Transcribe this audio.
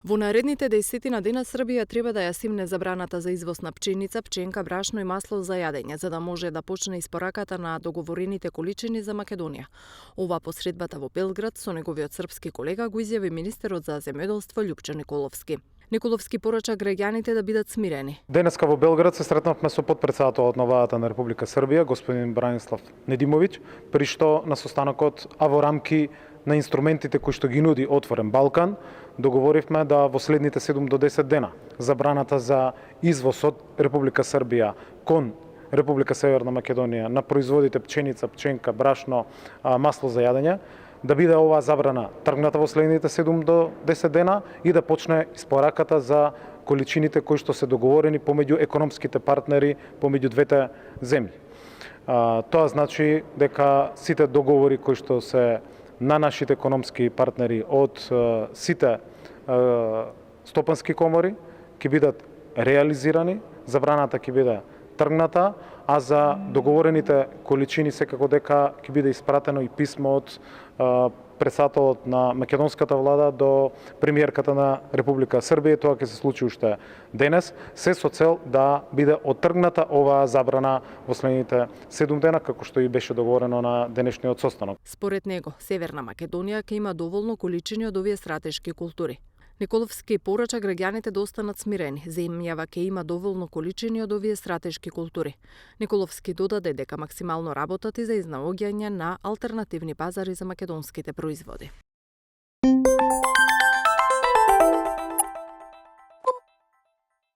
Во наредните 10 дена Србија треба да ја симне забраната за извоз на пченица, пченка, брашно и масло за јадење, за да може да почне испораката на договорените количини за Македонија. Ова по средбата во Белград со неговиот српски колега го изјави министерот за земјоделство Љупчо Николовски. Николовски порача граѓаните да бидат смирени. Денеска во Белград се сретнавме со потпредседателот на владата на Република Србија, господин Бранислав Недимовиќ, при што на состанокот, а во рамки на инструментите кои што ги нуди Отворен Балкан, договоривме да во следните 7 до 10 дена забраната за извоз од Република Србија кон Република Северна Македонија на производите пченица, пченка, брашно, масло за јадење, да биде оваа забрана тргната во следните 7 до 10 дена и да почне испораката за количините кои што се договорени помеѓу економските партнери, помеѓу двете земји. Тоа значи дека сите договори кои што се на нашите економски партнери од сите стопански комори ќе бидат реализирани, забраната ќе биде тргната, а за договорените количини секако дека ќе биде испратено и писмо од председателот на македонската влада до премиерката на Република Србија. Тоа ќе се случи уште денес, се со цел да биде оттргната оваа забрана во следните 7 дена, како што и беше договорено на денешниот состанок. Според него, Северна Македонија ќе има доволно количини од овие стратешки култури. Николовски порача граѓаните да останат смирени, земјава ќе има доволно количини од овие стратешки култури. Николовски додаде дека максимално работат и за изнаоѓање на алтернативни пазари за македонските производи.